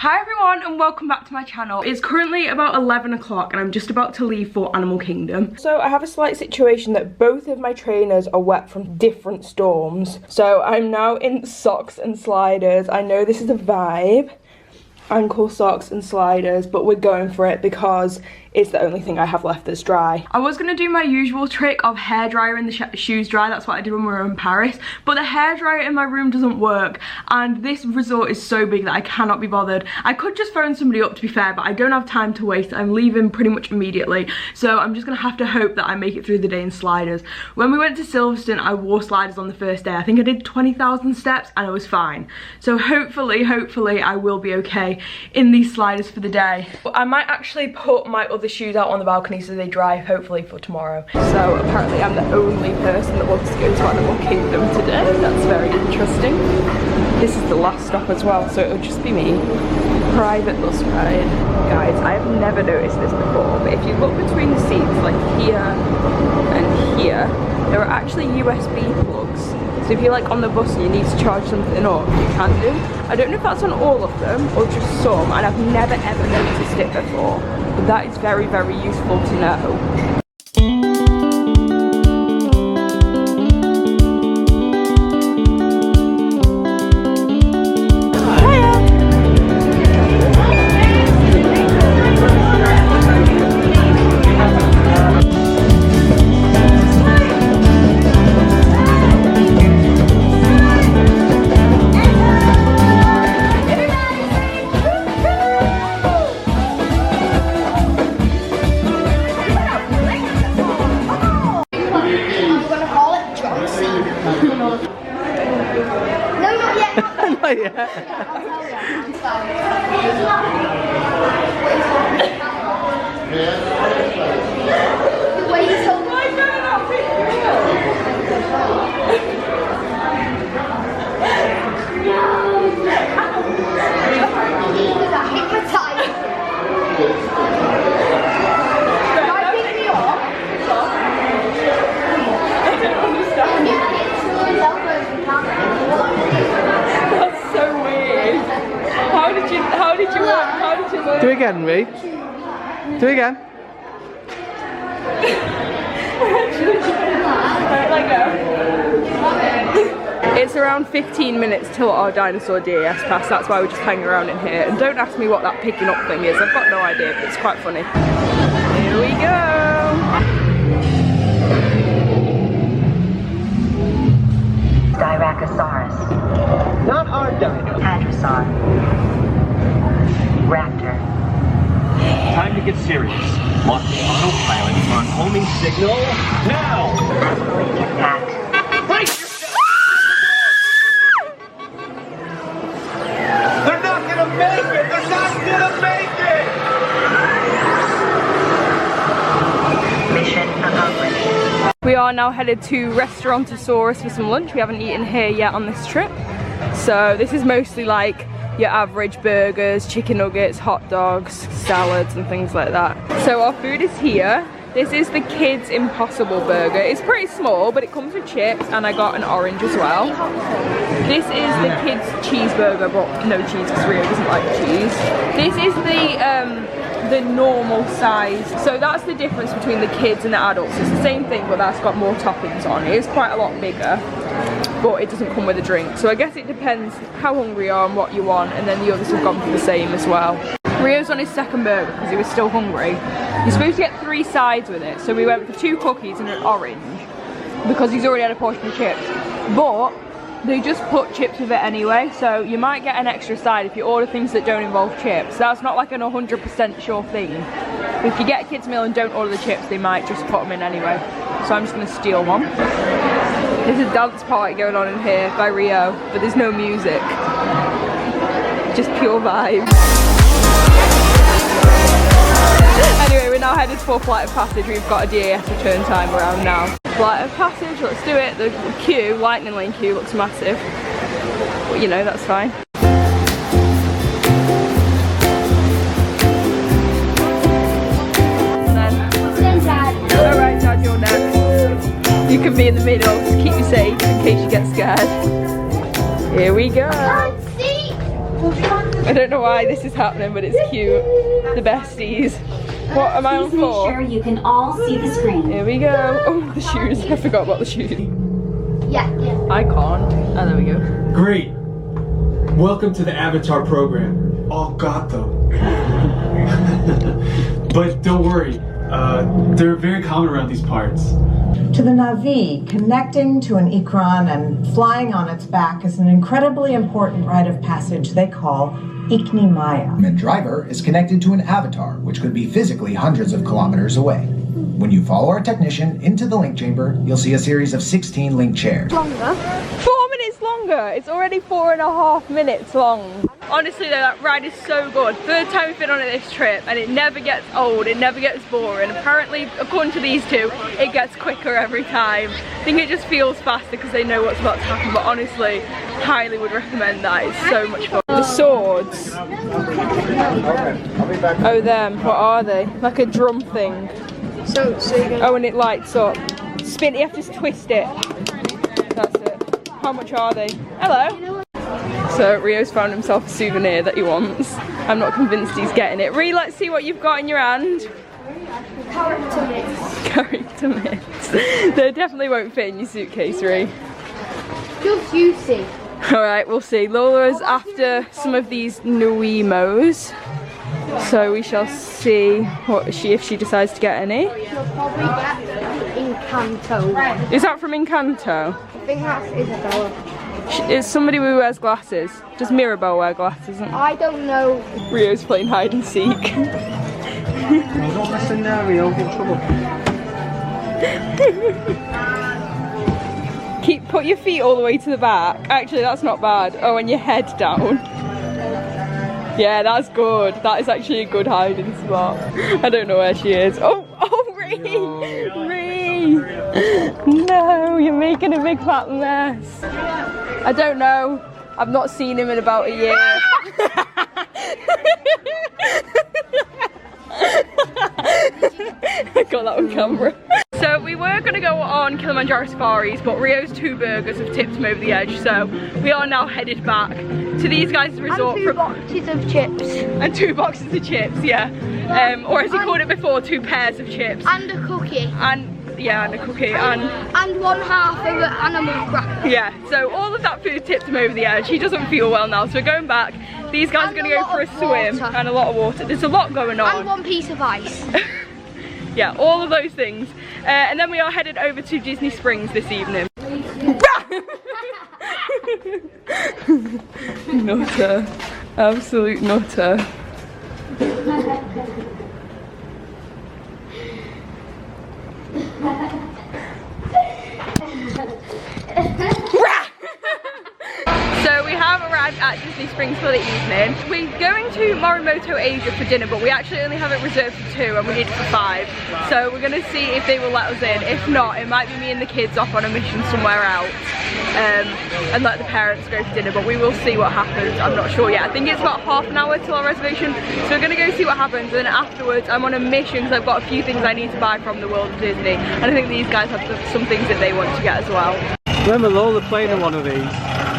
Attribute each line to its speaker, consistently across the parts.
Speaker 1: Hi everyone and welcome back to my channel. It's currently about 11 o'clock and I'm just about to leave for Animal Kingdom. So I have a slight situation that both of my trainers are wet from different storms. So I'm now in socks and sliders. I know this is a vibe. Ankle socks and sliders, but we're going for it because it's the only thing I have left that's dry. I was going to do my usual trick of hairdryer in the shoes dry. That's what I did when we were in Paris, but the hairdryer in my room doesn't work and this resort is so big that I cannot be bothered. I could just phone somebody up, to be fair, but I don't have time to waste. I'm leaving pretty much immediately, so I'm just gonna have to hope that I make it through the day in sliders. When we went to Silverstone, I wore sliders on the first day. I think I did 20,000 steps and I was fine, so hopefully I will be okay in these sliders for the day. I might actually put my other shoes out on the balcony so they dry, hopefully for tomorrow. So apparently I'm the only person that wants to go to Animal Kingdom today. That's very interesting. This is the last stop as well, so it'll just be me. Private bus ride. Guys, I have never noticed this before, but if you look between the seats, like here and here, there are actually USB plugs. So if you're like on the bus and you need to charge something up, you can do. I don't know if that's on all of them or just some, and I've never ever noticed it before. But that is very, very useful to know.
Speaker 2: Do it again, Ree. Do it again.
Speaker 1: It's around 15 minutes till our dinosaur DAS pass. That's why we're just hanging around in here. And don't ask me what that picking up thing is. I've got no idea, but it's quite funny. Here we go.
Speaker 3: Styracosaurus.
Speaker 4: Not our dino.
Speaker 3: Hadrosaur. Raptor.
Speaker 4: Time to get serious. Launching autopilot on homing signal now.
Speaker 3: Asteroid impact.
Speaker 4: Brace yourself! They're not gonna make it! They're not gonna make it!
Speaker 3: Mission accomplished.
Speaker 1: We are now headed to Restaurantosaurus for some lunch. We haven't eaten here yet on this trip. So this is mostly like your average burgers, chicken nuggets, hot dogs, salads and things like that. So our food is here. This is the Kids Impossible Burger. It's pretty small, but it comes with chips and I got an orange as well. This is the Kids Cheeseburger, but no cheese because Rio doesn't like cheese. This is the normal size. So that's the difference between the kids and the adults. It's the same thing, but that's got more toppings on. It is quite a lot bigger, but it doesn't come with a drink. So I guess it depends how hungry you are and what you want, and then the others have gone for the same as well. Rio's on his second burger because he was still hungry. You're supposed to get 3 sides with it, so we went for 2 cookies and an orange because he's already had a portion of chips. But they just put chips with it anyway, so you might get an extra side if you order things that don't involve chips. That's not like an 100% sure thing. If you get a kid's meal and don't order the chips, they might just put them in anyway. So I'm just gonna steal one. There's a dance party going on in here by Rio, but there's no music. Just pure vibes. Anyway, we're now headed for Flight of Passage. We've got a DAS return time around now. Flight of Passage, let's do it. The queue, lightning lane queue, looks massive. But you know, that's fine. Alright, Dad, you're next. You can be in the middle to keep you safe in case you get scared. Here we go. I don't know why this is happening, but it's cute. The besties. What am I on
Speaker 5: Please
Speaker 1: for?
Speaker 5: make sure you can all see the screen.
Speaker 1: Here we go. Oh, the shoes. I forgot about the shoes.
Speaker 6: Yeah.
Speaker 1: I can't. Oh, there we go.
Speaker 7: Great. Welcome to the Avatar program. All got them. But don't worry, they're very common around these parts.
Speaker 8: To the Na'vi, connecting to an Ikran and flying on its back is an incredibly important rite of passage they call Ikni Maya.
Speaker 9: The driver is connected to an avatar, which could be physically hundreds of kilometers away. When you follow our technician into the link chamber, you'll see a series of 16 link chairs.
Speaker 1: Longer? 4 minutes longer. It's already 4.5 minutes long. Honestly though, that ride is so good. Third time we've been on this trip and it never gets old, it never gets boring. Apparently, according to these two, it gets quicker every time. I think it just feels faster because they know what's about to happen, but honestly, highly would recommend that. It's so much fun. The swords. Oh, them. What are they? Like a drum thing.
Speaker 6: So you're gonna...
Speaker 1: Oh, and it lights up. Spin, you have to twist it. That's it. How much are they? Hello. So Rio's found himself a souvenir that he wants. I'm not convinced he's getting it. Rio, let's see what you've got in your hand.
Speaker 6: Character mix.
Speaker 1: Character mix. They definitely won't fit in your suitcase, Rio.
Speaker 6: Just you see.
Speaker 1: Alright, we'll see. Laura's after some of these Nuimos. So we shall see if she decides to get any.
Speaker 6: She'll probably get Encanto.
Speaker 1: Is that from Encanto?
Speaker 6: I think that's Isabella.
Speaker 1: Is somebody who wears glasses? Does Mirabelle wear glasses?
Speaker 6: I don't know.
Speaker 1: Rio's playing hide and seek.
Speaker 2: Don't listen there, Rio, get in trouble.
Speaker 1: Put your feet all the way to the back. Actually, that's not bad. Oh, and your head down. Yeah, that's good. That is actually a good hiding spot. I don't know where she is. Oh, Ree! Ree! No, you're making a big fat mess. I don't know. I've not seen him in about a year. I got that on camera. So we were going to go on Kilimanjaro safaris, but Rio's 2 burgers have tipped him over the edge, so we are now headed back to these guys' resort.
Speaker 6: And 2 boxes of chips.
Speaker 1: And 2 boxes of chips, yeah. Or as he called it before, 2 pairs of chips.
Speaker 6: And a cookie.
Speaker 1: And yeah, and a cookie. And
Speaker 6: 1/2 of an animal cracker.
Speaker 1: yeah, so all of that food tipped him over the edge. He doesn't feel well now, so we're going back. These guys are going to go for a swim and a lot of water. There's a lot going on.
Speaker 6: And 1 piece of ice.
Speaker 1: Yeah, all of those things. And then we are headed over to Disney Springs this evening. Nutter. Absolute nutter. So we have arrived at Disney Springs for the evening. We're going to Morimoto Asia for dinner, but we actually only have it reserved for 2 and we need it for 5. So we're going to see if they will let us in. If not, it might be me and the kids off on a mission somewhere else and let the parents go for dinner, but we will see what happens. I'm not sure yet. I think it's about half an hour till our reservation, so we're going to go see what happens, and then afterwards I'm on a mission because I've got a few things I need to buy from the World of Disney, and I think these guys have some things that they want to get as well.
Speaker 2: Remember Lola playing in one of these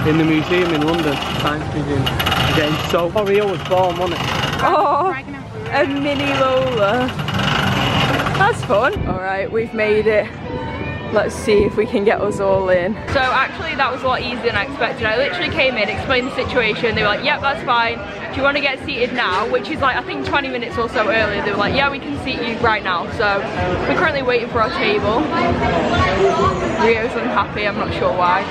Speaker 2: in the museum in London, Science Museum. Getting so Rio was born, wasn't it?
Speaker 1: Oh, a mini Lola. That's fun. Alright, we've made it. Let's see if we can get us all in. So actually that was a lot easier than I expected. I literally came in, explained the situation. They were like, yep, that's fine. Do you want to get seated now? Which is like, I think 20 minutes or so earlier. They were like, yeah, we can seat you right now. So we're currently waiting for our table. Rio's unhappy, I'm not sure why.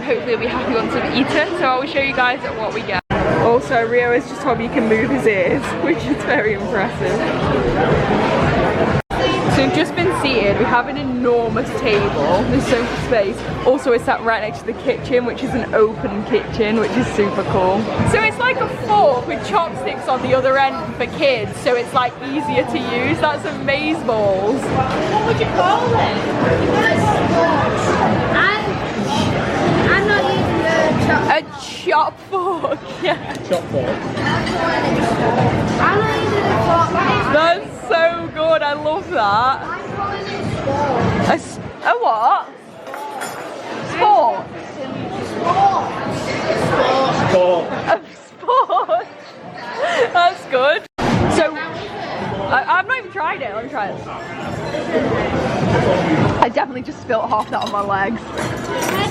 Speaker 1: Hopefully he'll be happy once we've eaten. So I will show you guys what we get. Also, Rio has just told me he can move his ears, which is very impressive. So we've just been seated, we have an enormous table, there's so much space. Also we're sat right next to the kitchen, which is an open kitchen, which is super cool. So it's like a fork with chopsticks on the other end for kids, so it's like easier to use. That's amazeballs.
Speaker 6: What would you call it? I'm not using
Speaker 1: a chop fork, yeah.
Speaker 2: Chop fork.
Speaker 6: I'm not using a fork.
Speaker 1: That's so good, I love that.
Speaker 6: I'm calling it sports.
Speaker 1: A what? Sport?
Speaker 6: Sports.
Speaker 1: A sport? That's good. So, I've not even tried it. Let me try it. I definitely just spilt half that on my legs.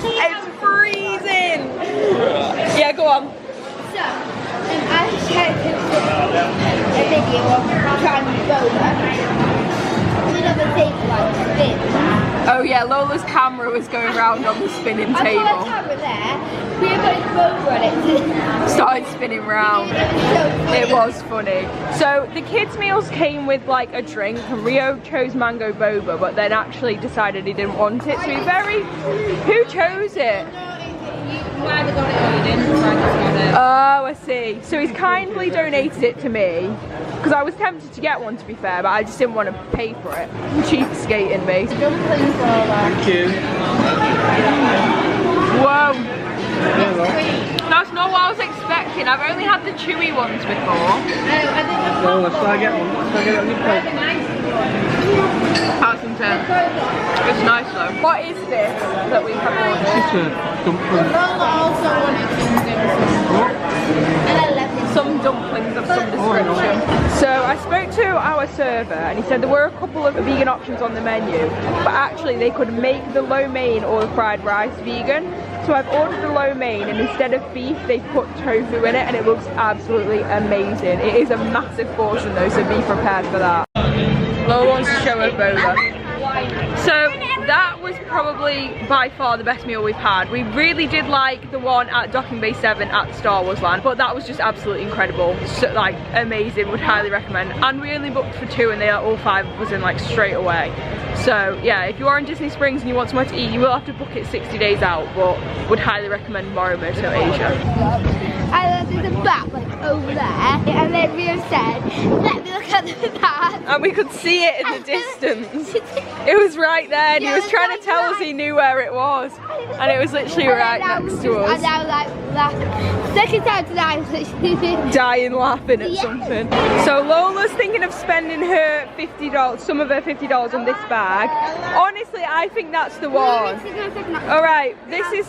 Speaker 1: It's freezing. Yeah, go on.
Speaker 6: So, I just had a video of trying boba.
Speaker 1: Oh yeah, Lola's camera was going around on the spinning table.
Speaker 6: I put a camera there, we put boba on it.
Speaker 1: Started spinning round. It was funny. So the kids' meals came with like a drink, and Rio chose mango boba, but then actually decided he didn't want it. So he who chose it?
Speaker 6: You either got it or you didn't, so I just got it.
Speaker 1: Oh, I see. So he's kindly donated it to me, because I was tempted to get one, to be fair, but I just didn't want to pay for it. Cheapskating me.
Speaker 2: Thank you.
Speaker 1: Whoa. That's not what I was expecting. I've only had the chewy ones before.
Speaker 2: No, let's try get one. Let's try get it on your plate.
Speaker 1: That's intense. It's nice though. What is this that we have ordered?
Speaker 2: It's a dumpling.
Speaker 1: Some dumplings of some description. So I spoke to our server and he said there were a couple of vegan options on the menu, but actually they could make the lo mein or the fried rice vegan. So I've ordered the lo mein, and instead of beef they put tofu in it, and it looks absolutely amazing. It is a massive portion though, so be prepared for that. Lola wants to show her boba. So that was probably by far the best meal we've had. We really did like the one at Docking Bay 7 at Star Wars Land, but that was just absolutely incredible. So, like, amazing, would highly recommend. And we only booked for 2 and they all 5 was in like straight away. So yeah, if you are in Disney Springs and you want somewhere to eat, you will have to book it 60 days out, but would highly recommend Morimoto Asia.
Speaker 6: And there's a bat like over there, and then Rio said, let me look at the bat.
Speaker 1: And we could see it in the distance. It was right there, and he was trying to tell us he knew where it was. And it was literally right next to us.
Speaker 6: And I was like, laughing. Second time today, I was literally
Speaker 1: dying laughing at something. So Lola's thinking of spending her $50, some of her $50 on this bag. Honestly, I think that's the one. Alright, this is...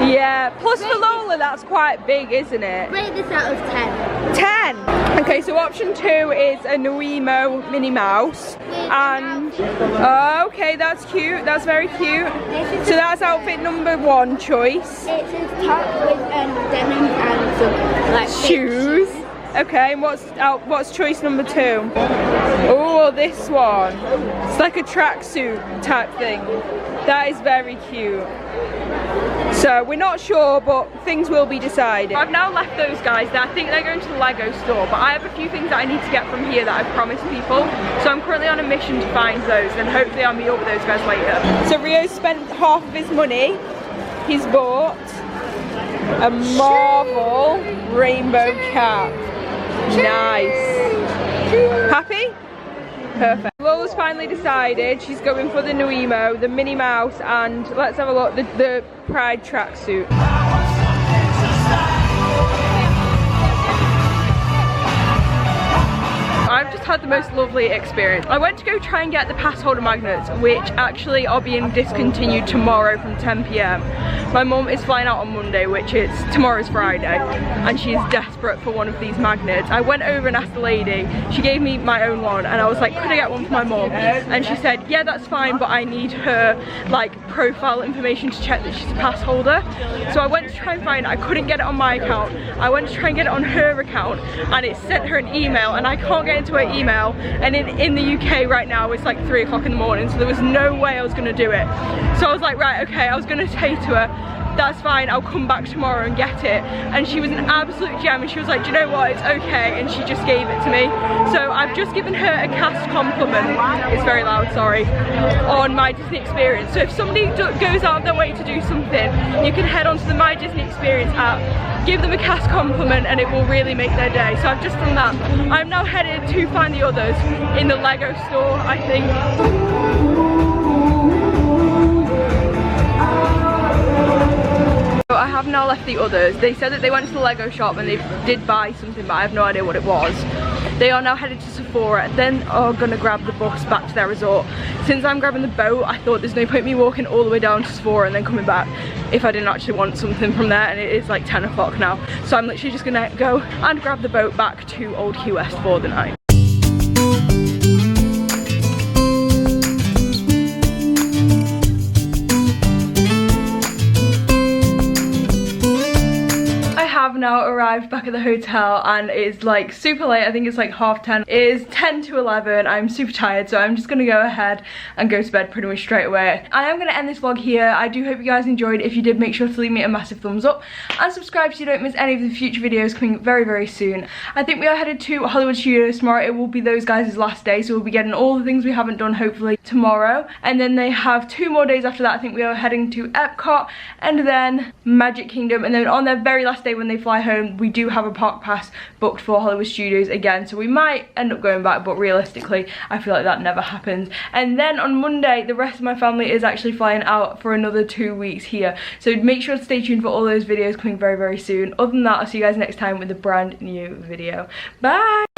Speaker 1: Yeah, plus for Lola that's quite big, isn't it?
Speaker 6: Rate this out of 10.
Speaker 1: 10? Okay, so option 2 is a Nuimo Minnie Mouse. And, oh, okay, that's cute, that's very cute. So that's outfit number 1 choice.
Speaker 6: It's a top with denim and some like
Speaker 1: shoes. Okay, and what's choice number 2? Oh, this one. It's like a tracksuit type thing. That is very cute. So we're not sure, but things will be decided. I've now left those guys there. I think they're going to the Lego store, but I have a few things that I need to get from here that I've promised people. So I'm currently on a mission to find those, and hopefully I'll meet up with those guys later. So Rio spent half of his money. He's bought a Marvel rainbow cap. Nice. Happy? Perfect. Lola's finally decided she's going for the Nuimo, the Minnie Mouse, and let's have a look, the Pride tracksuit. I've just had the most lovely experience. I went to go try and get the pass holder magnets, which actually are being discontinued tomorrow from 10 PM. My mum is flying out on Monday, which is tomorrow's Friday, and she's desperate for one of these magnets. I went over and asked the lady, she gave me my own one, and I was like, could I get one for my mum? And she said, yeah, that's fine, but I need her like profile information to check that she's a pass holder. So I went to try and find it. I couldn't get it on my account. I went to try and get it on her account, and it sent her an email, and I can't get into her email, and in the UK right now it's like 3 o'clock in the morning, so there was no way I was going to do it. So I was like, right, okay, I was going to say to her, that's fine, I'll come back tomorrow and get it. And she was an absolute gem, and she was like, do you know what, it's okay, and she just gave it to me. So I've just given her a cast compliment, it's very loud, sorry, on My Disney Experience. So if somebody goes out of their way to do something, you can head onto the My Disney Experience app, give them a cast compliment, and it will really make their day. So I've just done that. I'm now headed to find the others in the Lego store, I think. So I have now left the others. They said that they went to the Lego shop and they did buy something, but I have no idea what it was. They are now headed to Sephora, then are gonna grab the bus back to their resort. Since I'm grabbing the boat, I thought there's no point me walking all the way down to Sephora and then coming back if I didn't actually want something from there, and it is like 10 o'clock now. So I'm literally just gonna go and grab the boat back to Old Key West for the night. Have now arrived back at the hotel, and it's like super late. I think it's like 10:30. It is 10 to 11. I'm super tired, so I'm just gonna go ahead and go to bed pretty much straight away. I am gonna end this vlog here. I do hope you guys enjoyed. If you did, make sure to leave me a massive thumbs up and subscribe so you don't miss any of the future videos coming very, very soon. I think we are headed to Hollywood Studios tomorrow. It will be those guys' last day, so we'll be getting all the things we haven't done hopefully tomorrow, and then they have 2 more days after that. I think we are heading to Epcot and then Magic Kingdom, and then on their very last day when they fly home, we do have a park pass booked for Hollywood Studios again, so we might end up going back, but realistically I feel like that never happens. And then on Monday, the rest of my family is actually flying out for another 2 weeks here, so make sure to stay tuned for all those videos coming very, very soon. Other than that, I'll see you guys next time with a brand new video. Bye.